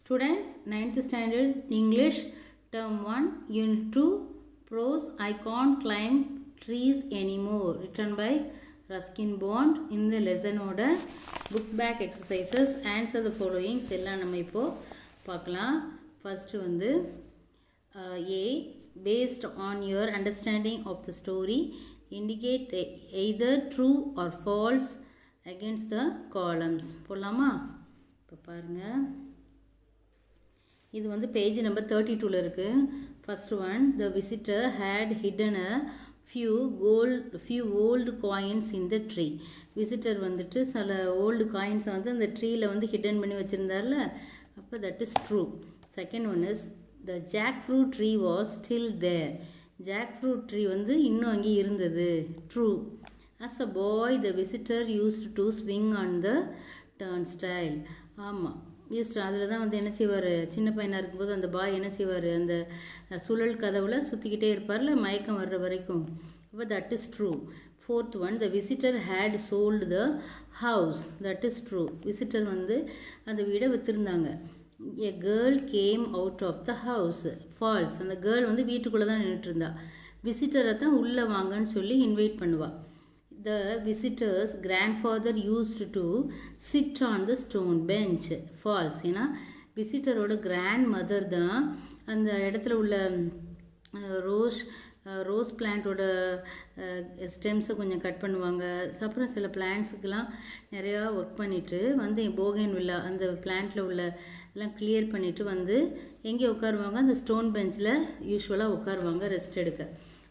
Students, 9th standard English, term 1, unit 2, prose, I can't climb trees anymore, written by Ruskin Bond. In the lesson order, book back exercises, answer the following. எல்லாம் நம்ம இப்போ பார்க்கலாம். First வந்து A, based on your understanding of the story, indicate either true or false against the columns. போலாமா? இப்போ பாருங்க, இது வந்து பேஜ் நம்பர் 32ல இருக்கு. First one, the visitor had hidden a few old coins in the tree. Visitor வந்துட்டு சில old காயின்ஸை வந்து அந்த ட்ரீயில் வந்து ஹிடன் பண்ணி வச்சுருந்தார்ல, அப்போ that is true. Second one is the jackfruit tree was still there. jackfruit tree வந்து இன்னும் அங்கே இருந்தது, true. as a boy the visitor used to swing on the turnstile. ஆமாம், யூஸ்ட் அதில் தான் வந்து என்ன செய்வார், சின்ன பையனாக இருக்கும்போது அந்த பாய் என்ன செய்வார், அந்த சுழல் கதவில் சுற்றிக்கிட்டே இருப்பார்ல மயக்கம் வர்ற வரைக்கும். அப்போ that is true. Fourth one, the visitor had sold the house. That is true. Visitor வந்து அந்த வீடை விற்றுருந்தாங்க. A girl came out of the house. False. அந்த கேர்ள் வந்து வீட்டுக்குள்ளே தான் நின்றுட்டு இருந்தா. விசிட்டரை தான் உள்ளே வாங்கன்னு சொல்லி இன்வைட் பண்ணுவாள். The visitor's grandfather used to sit on the stone bench. False. ஏன்னா விசிட்டரோட கிராண்ட் மதர் தான் அந்த இடத்துல உள்ள ரோஸ் பிளான்ட்டோட ஸ்டெம்ஸை கொஞ்சம் கட் பண்ணுவாங்க. அப்புறம் சில பிளான்ட்ஸுக்கெல்லாம் நிறையா ஒர்க் பண்ணிவிட்டு வந்து போகன் வில்லா அந்த பிளான்ட்டில் உள்ள எல்லாம் கிளியர் பண்ணிவிட்டு வந்து எங்கே உட்காருவாங்க, அந்த ஸ்டோன் பெஞ்சில் யூஸ்வலாக உட்காருவாங்க ரெஸ்ட் எடுக்க.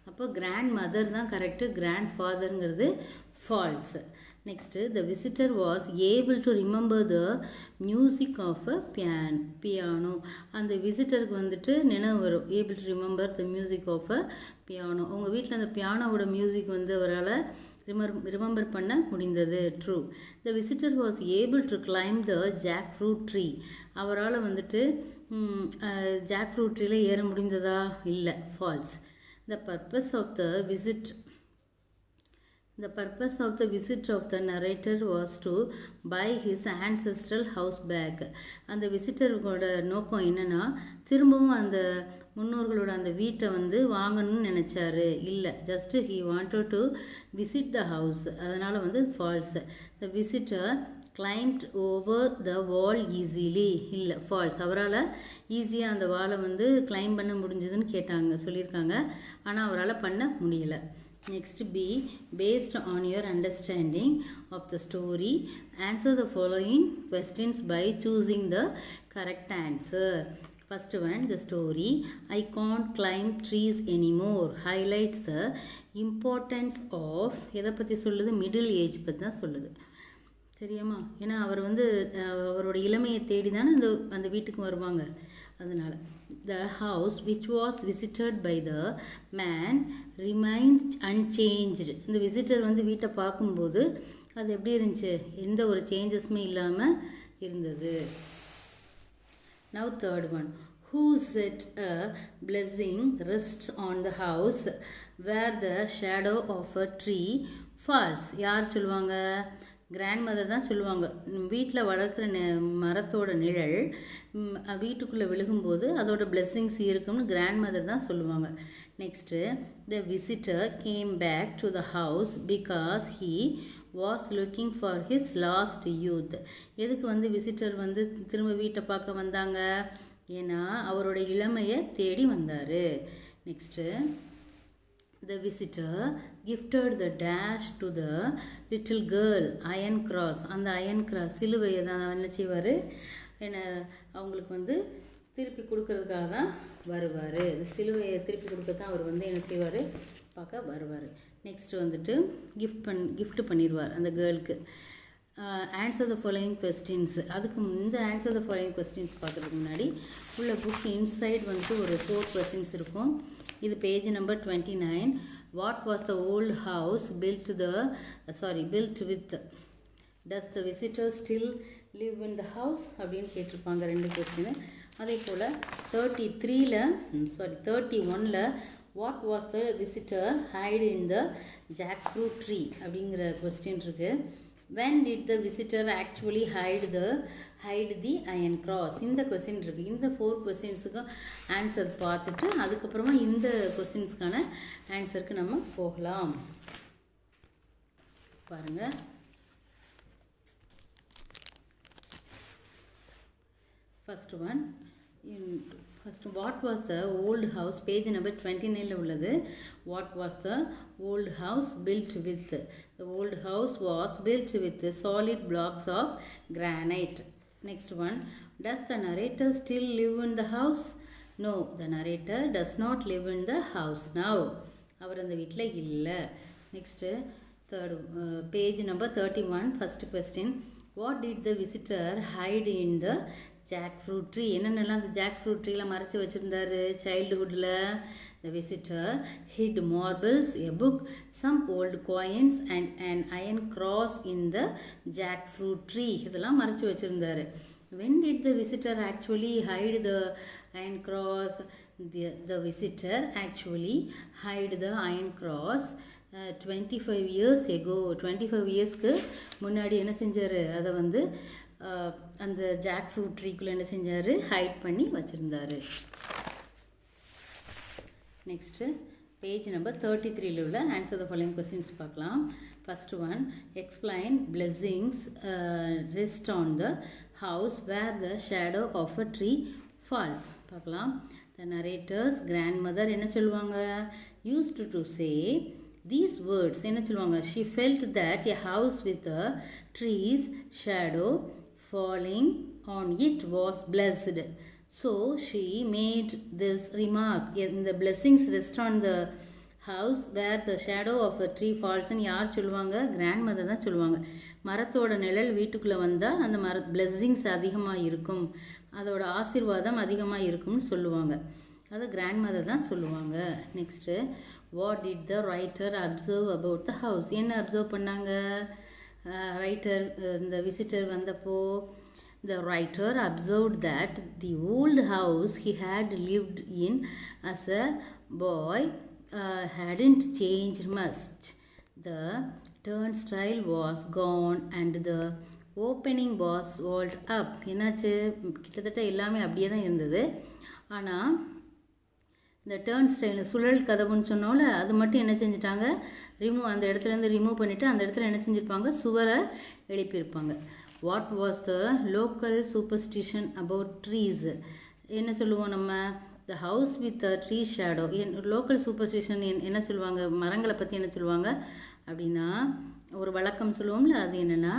அப்போ கிராண்ட் மதர் தான் கரெக்டு, கிராண்ட் ஃபாதருங்கிறது false. Next, the visitor was able to remember the music of a piano. அந்த விசிட்டருக்கு வந்துட்டு நினைவு வரும், able to remember the music of a piano. அவங்க வீட்டில் அந்த பியானோவோட மியூசிக் வந்து அவரால் ரிமெம்பர் பண்ண முடிந்தது, true. The visitor was able to climb the jackfruit tree. அவரால் வந்துட்டு ஜாக் ஃப்ரூட் ட்ரீல ஏற முடிந்ததா, இல்லை, false. The purpose of the visit of the narrator was to buy his ancestral house back. அந்த விசிட்டரோட நோக்கம் என்னன்னா, திரும்பவும் அந்த முன்னோர்களோட அந்த வீட்டை வந்து வாங்கணும்னு நினச்சாரு, இல்லை, just he wanted to visit the house. அதனால் வந்து false. The visitor climbed over the wall easily. இல்லை, ஃபால்ஸ். அவரால் ஈஸியாக அந்த வாலை வந்து கிளைம் பண்ண முடிஞ்சதுன்னு சொல்லியிருக்காங்க, ஆனால் அவரால் பண்ண முடியலை. Next B, based on your understanding of the story, answer the following questions by choosing the correct answer. First one, the story I can't climb trees anymore highlights the importance of, எதை பற்றி சொல்லுது, middle age பற்றி தான் சொல்லுது, சரியாம்மா? ஏன்னா அவர் வந்து அவரோட இளமையை தேடி தானே அந்த வீட்டுக்கு வருவாங்க, அதனால். The house which was visited by the man remained unchanged. இந்த விசிட்டர் வந்து வீட்டை பார்க்கும்போது அது எப்படி இருந்துச்சு, எந்த ஒரு சேஞ்சஸுமே இல்லாமல் இருந்தது. Now third one, who set a blessing rests on the house where the shadow of a tree falls. யார் சொல்லுவாங்க, கிராண்ட் மதர் தான் சொல்லுவாங்க. வீட்டில் வளர்க்குற மரத்தோட நிழல் வீட்டுக்குள்ளே விழுகும்போது அதோட பிளெஸ்ஸிங்ஸ் இருக்கும்னு கிராண்ட் மதர் தான் சொல்லுவாங்க. Next, the visitor came back to the house because he was looking for his lost youth. எதுக்கு வந்து விசிட்டர் வந்து திரும்ப வீட்டை பார்க்க வந்தாங்க, ஏன்னா அவரோட இளமையை தேடி வந்தார். Next, the visitor gifted the dash to the little girl iron cross. அந்த iron cross சிலுவையை தான் என்ன செய்வார், என்ன அவங்களுக்கு வந்து திருப்பி கொடுக்கறதுக்காக தான் வருவார். இந்த சிலுவையை திருப்பி கொடுக்க தான் அவர் வந்து என்ன செய்வார், பார்க்க வருவார். நெக்ஸ்ட் வந்துட்டு கிஃப்ட் பண்ணிடுவார் அந்த கேர்ளுக்கு. Answer the following questions. அதுக்கு இந்த ஆன்சர் த ஃபாலோயிங் கொஸ்டின்ஸ் பார்க்குறதுக்கு முன்னாடி உள்ள புக் இன்சைட் வந்துட்டு ஒரு 4 கொஸ்டின்ஸ் இருக்கும். இது page number 29. What was the old house built with? Does the visitor still live in the house அப்படின்னு கேட்டிருப்பாங்க 2 கொஸ்டின். அதே போல் 31ல் what was the visitor hide in the jackfruit tree அப்படிங்கிற கொஸ்டின் இருக்குது. when did the visitor actually hide the iron cross? இந்த question இருக்குது. இந்த 4 கொஸ்டின்ஸுக்கும் ஆன்சர் பார்த்துட்டு அதுக்கப்புறமா இந்த கொஸ்டின்ஸ்க்கான ஆன்சருக்கு நம்ம போகலாம். பாருங்கள். First one, what was the old house? Page number 29 உள்ளது. What was the old house built with? The old house was built with solid blocks of granite. Next one, does the narrator still live in the house? No, the narrator does not live in the house now. அவர் அந்த வீட்டில் இல்லை. Next, third, page number 31, first question. What did the visitor hide in the jackfruit tree? என்னென்னலாம் அந்த jackfruit ட்ரீயில் மறைச்சி வச்சுருந்தாரு சைல்டுஹுட்டில்? The visitor hid marbles, a book, some old coins and and iron cross in the jackfruit tree. இதெல்லாம் மறைச்சி வச்சுருந்தாரு. When did the visitor actually hide the iron cross? The visitor actually hide the iron cross 25 years ago. 25 இயர்ஸ்க்கு முன்னாடி என்ன செஞ்சார்? அதை வந்து அந்த ஜாக் ஃப்ரூட் ட்ரீக்குள்ளே என்ன செஞ்சார்? ஹைட் பண்ணி வச்சுருந்தார். நெக்ஸ்ட்டு பேஜ் நம்பர் 33 உள்ள ஆன்சர் த ஃபாலோயிங் கொஸ்டின்ஸ் பார்க்கலாம். First one, explain blessings rest on the house where the shadow of a tree falls. பார்க்கலாம். த நரேட்டர்ஸ் கிராண்ட்மதர் என்ன சொல்லுவாங்க? Used to say these words. என்ன சொல்லுவாங்க? She felt that a house with a tree's shadow falling on it was blessed. So she made this remark. The blessings rest on the house where the shadow of a tree falls. யார் சொல்லுவாங்க? Grandmother தான் சொல்லுவாங்க. மரத்தோட நிழல் வீட்டுக்குள்ளே வந்தால் அந்த blessings அதிகமாக இருக்கும், அதோட ஆசீர்வாதம் அதிகமாக இருக்கும்னு சொல்லுவாங்க. அது கிராண்ட்மதர் தான் சொல்லுவாங்க. Next, what did the writer observe about the house? என்ன அப்சர்வ் பண்ணாங்க ரைட்டர் இந்த விசிட்டர் வந்தப்போ? The writer observed that the old house he had lived in as a boy hadn't changed much. The turnstile was gone and the opening was walled up. என்னாச்சு? கிட்டத்தட்ட எல்லாமே அப்படியே தான் இருந்தது. ஆனால் இந்த டர்ன்ஸ்டைல் சுழல் கதவுன்னு சொன்னோம்ல, அது மட்டும் என்ன செஞ்சிட்டாங்க? அந்த இடத்துலேருந்து ரிமூவ் பண்ணிவிட்டு அந்த இடத்துல என்ன செஞ்சுருப்பாங்க? சுவரை எழுப்பியிருப்பாங்க. What was the local superstition about trees? என்ன சொல்லுவோம் நம்ம? The house with a tree shadow. Local superstition என்ன சொல்லுவாங்க? மரங்களை பற்றி என்ன சொல்லுவாங்க அப்படின்னா, ஒரு வழக்கம் சொல்லுவோம்ல, அது என்னென்னா,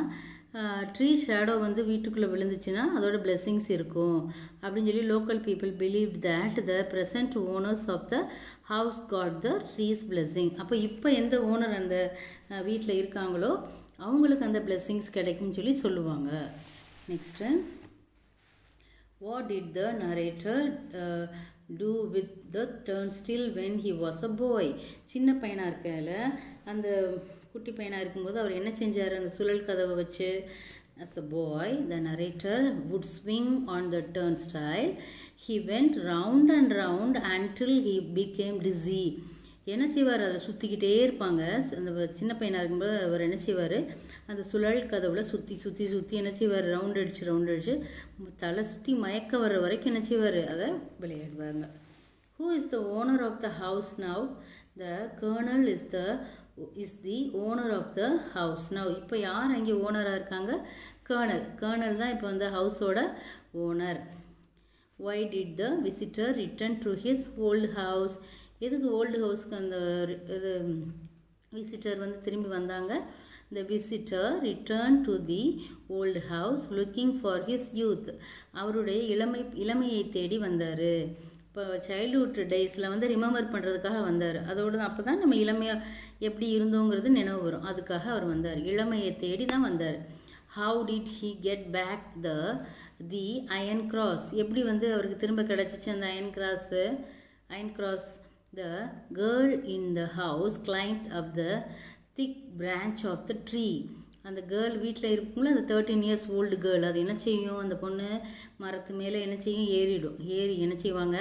ட்ரீ ஷேடோ வந்து வீட்டுக்குள்ளே விழுந்துச்சுன்னா அதோட பிளெஸ்ஸிங்ஸ் இருக்கும் அப்படின்னு சொல்லி local people believe that the present owners of the house got the tree's blessing. அப்போ இப்போ எந்த ஓனர் அந்த வீட்டில் இருக்காங்களோ அவங்களுக்கு அந்த பிளெஸ்ஸிங்ஸ் கிடைக்கும்னு சொல்லி சொல்லுவாங்க. Next, what did the narrator do with the turnstile when he was a boy? சின்ன பையனாக இருக்கையில், அந்த குட்டி பையனாக இருக்கும்போது அவர் என்ன செஞ்சார்? அந்த சுழல் கதவை வச்சு, as a boy the narrator would swing on the turnstile. He went round and round until he became dizzy. என்ன செய்வார்? அதை சுற்றிக்கிட்டே இருப்பாங்க. அந்த சின்ன பையனாக இருக்கும்போது அவர் என்ன செய்வார்? அந்த சுழல் கதவில் சுற்றி சுற்றி சுற்றி என்ன செய்வார்? ரவுண்ட் அடித்து தலை சுற்றி மயக்க வர்ற வரைக்கும் என்ன செய்வார்? அதை விளையாடுவாங்க. Who is the owner of the house now? The colonel is the owner of the house now. இப்போ யார் அங்கே ஓனராக இருக்காங்க? கர்னல் தான் இப்போ அந்த ஹவுஸோட owner. Why did the visitor return to his old house? எதுக்கு ஓல்டு ஹவுஸ்க்கு அந்த விசிட்டர் வந்து திரும்பி வந்தாங்க? The visitor returned to the old house looking for his youth. அவருடைய இளமையை தேடி வந்தார். இப்போ சைல்டுஹுட் டேஸில் வந்து ரிமெம்பர் பண்ணுறதுக்காக வந்தார். அதோடு அப்போ தான் நம்ம இளமையாக எப்படி இருந்தோங்கிறது நினைவு வரும். அதுக்காக அவர் வந்தார். இளமையை தேடி தான் வந்தார். How did he get back the iron cross? எப்படி வந்து அவருக்கு திரும்ப கிடச்சிச்சு அந்த iron cross? The girl in the house climbed up the thick branch of the tree. அந்த கேர்ள் வீட்டில் இருக்கும்ல, அந்த 13 years ஓல்டு கேர்ள், அது என்ன செய்யும்? அந்த பொண்ணு மரத்து மேலே என்ன செய்யும்? ஏறி என்ன செய்வாங்க?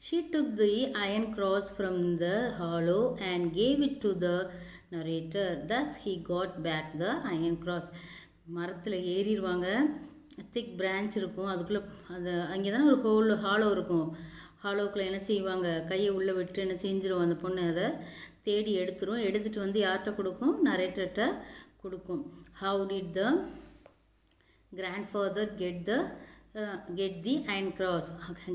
She took the iron cross from the hollow and gave it to the narrator. Thus he got back the iron cross. மரத்தில் ஏறிடுவாங்க, திக் பிரான்ச் இருக்கும், அதுக்குள்ளே அந்த அங்கே தானே ஒரு ஹாலோ இருக்கும். ஹாலோக்குள்ளே என்ன செய்வாங்க, கையை உள்ளே விட்டு என்ன செஞ்சிடும் அந்த பொண்ணு, அதை தேடி எடுத்துகிட்டு வந்து யார்கிட்ட கொடுக்கும், நரேட்டர்கிட்ட கொடுக்கும். How did the grandfather get the iron cross?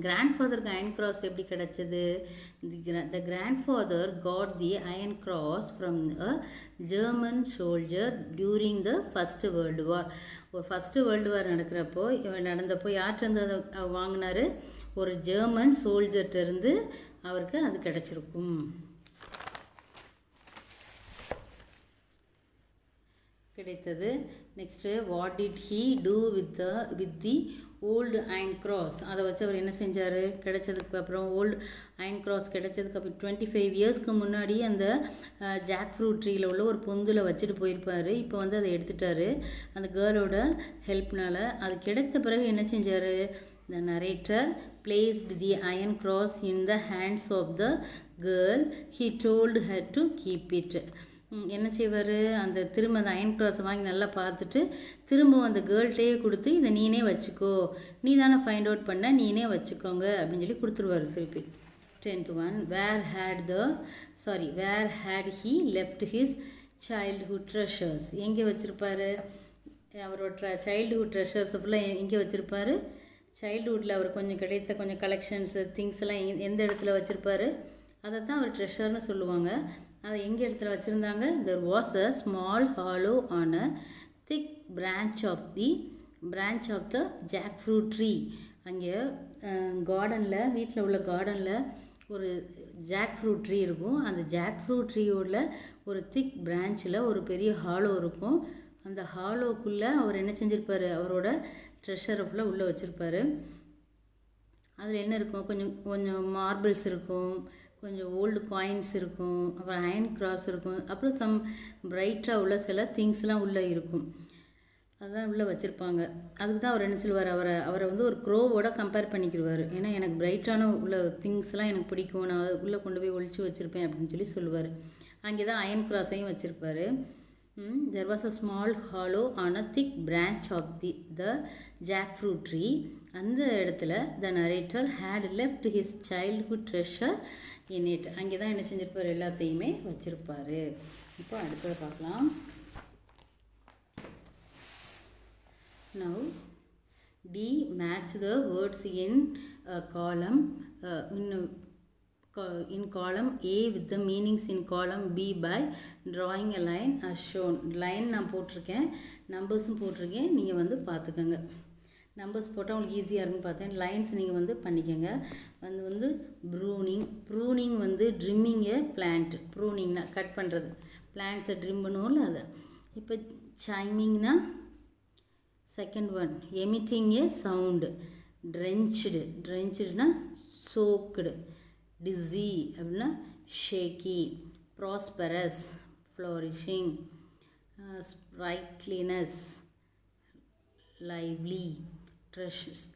grandfatherக்கு iron cross எப்படி கிடைச்சது? The grandfather got the iron cross from a German soldier during the first world war. First world war நடந்தப்போ யார்கிட்ட அதை வாங்கினாரு, ஒரு ஜெர்மன் சோல்ஜர்கிட்ட இருந்து அவருக்கு அது கிடைச்சிருக்கும். கிடைத்தது. Next, what did he do with the old iron cross? அதை வச்சு அவர் என்ன செஞ்சார்? கிடைச்சதுக்கு அப்புறம் ஓல்டு அயன் கிராஸ் கிடைச்சதுக்கு அப்புறம் 25 இயர்ஸ்க்கு முன்னாடி அந்த ஜாக் ஃப்ரூட் ட்ரீயில் உள்ள ஒரு பொந்தில் வச்சுட்டு போயிருப்பார். இப்போ வந்து அதை எடுத்துட்டாரு அந்த கேர்ளோட ஹெல்ப்னால். அது கிடைத்த பிறகு என்ன செஞ்சார்? The narrator placed the iron cross in the hands of the girl. He told her to keep it. என்ன செய்வார்? அந்த திரும்ப அந்த அயன் கிராஸை வாங்கி நல்லா பார்த்துட்டு திரும்ப அந்த கேர்ள்கிட்டையே கொடுத்து, இதை நீனே வச்சுக்கோ, நீ தானே ஃபைண்ட் அவுட் பண்ண, நீனே வச்சுக்கோங்க அப்படின்னு சொல்லி கொடுத்துருவார் திருப்பி. 10th one, where had he left his childhood treasures? எங்கே வச்சுருப்பார் அவரோட சைல்டுஹுட் ட்ரெஷர்ஸ் ஃபுல்லாக? எங்கே வச்சுருப்பார்? சைல்டுஹுட்டில் அவர் கொஞ்சம் கலெக்ஷன்ஸு திங்ஸ் எல்லாம் எந்த இடத்துல வச்சுருப்பார்? அதை தான் அவர் ட்ரெஷர்னு சொல்லுவாங்க. அதை எங்கே இடத்துல வச்சுருந்தாங்க? there was a small hollow on a thick branch of the jackfruit tree. அங்கே கார்டனில், வீட்டில் உள்ள கார்டனில் ஒரு ஜாக் ஃப்ரூட் ட்ரீ இருக்கும். அந்த ஜாக் ஃப்ரூட் ட்ரீயோட ஒரு திக் பிரான்ச்சில் ஒரு பெரிய ஹாலோ இருக்கும். அந்த ஹாலோக்குள்ளே அவர் என்ன செஞ்சுருப்பார்? அவரோட ட்ரெஷரை ஃபுல்லாக உள்ளே வச்சுருப்பார். அதில் என்ன இருக்கும்? கொஞ்சம் மார்பிள்ஸ் இருக்கும், கொஞ்சம் ஓல்டு காயின்ஸ் இருக்கும், அப்புறம் அயன் கிராஸ் இருக்கும், அப்புறம் சம் பிரைட்டாக உள்ள சில திங்ஸ்லாம் உள்ளே இருக்கும். அதுதான் உள்ளே வச்சுருப்பாங்க. அதுக்கு தான் அவர் என்ன சொல்லுவார், அவரை வந்து ஒரு க்ரோவோட கம்பேர் பண்ணிக்கிடுவார். ஏன்னா எனக்கு பிரைட்டான உள்ள திங்ஸ்லாம் எனக்கு பிடிக்கும், நான் உள்ளே கொண்டு போய் ஒழிச்சு வச்சுருப்பேன் அப்படின்னு சொல்லுவார். அங்கே தான் அயன் கிராஸையும் வச்சுருப்பார். There was a small hollow on a thick branch of the jackfruit tree. அந்த இடத்துல the narrator had left his childhood treasure in it. அங்கே தான் என்ன செஞ்சிருப்பார்? எல்லாத்தையுமே வச்சிருப்பார். இப்போ அடுத்தது பார்க்கலாம். Now D match the words in column in column A with the meanings in column B by drawing a line as shown. Line நான் போட்டிருக்கேன், நம்பர்ஸும் போட்டிருக்கேன், நீங்கள் வந்து பார்த்துக்கோங்க. நம்பர்ஸ் போட்டால் உங்களுக்கு ஈஸியாக இருக்குன்னு பார்த்தேன். லைன்ஸ் நீங்கள் வந்து பண்ணிக்கோங்க. வந்து ப்ரூனிங் வந்து ட்ரிம்மிங்கு பிளான்ட். ப்ரூனிங்னா கட் பண்ணுறது, பிளான்ட்ஸை ட்ரிம் பண்ணுவோம்ல அதை. இப்போ சைமிங்னா second one. Emitting a sound. ட்ரென்ச்சுடுனா சோக்குடு. டிஸி அப்படின்னா shaky. Prosperous flourishing. Sprightliness lively.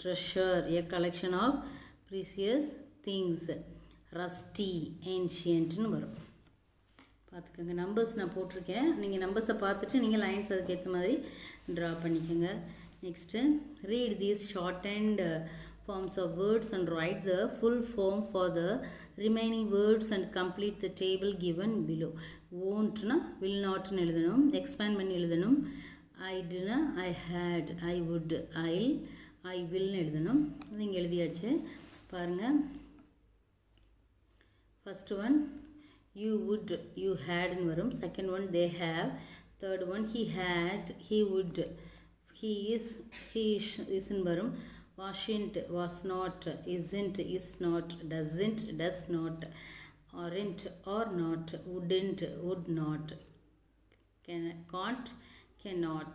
Treasure a collection of precious things. Rusty ancientனு வரும். பார்த்துக்கோங்க. நம்பர்ஸ் நான் போட்டிருக்கேன், நீங்கள் நம்பர்ஸை பார்த்துட்டு நீங்கள் லைன்ஸ் அதுக்கேற்ற மாதிரி ட்ரா பண்ணிக்கோங்க. Next, read these short and forms of words and write the full form for the remaining words and complete the table given below. won'tனா will notனு எழுதணும், எக்ஸ்பேண்ட் பண்ணி எழுதணும். ஐடுனா ஐ ஹேட், ஐ வுட், ஐ வில்னு எழுதணும். நீங்கள் எழுதியாச்சு பாருங்கள். First one you would, you ஹேட்னு வரும். Second one they have. Third one he had, he would, he is, he இஸ்ன்னு வரும். wasn't, was not, isn't, is not, doesn't, does not, aren't, or not, wouldn't, would not, can't, cannot.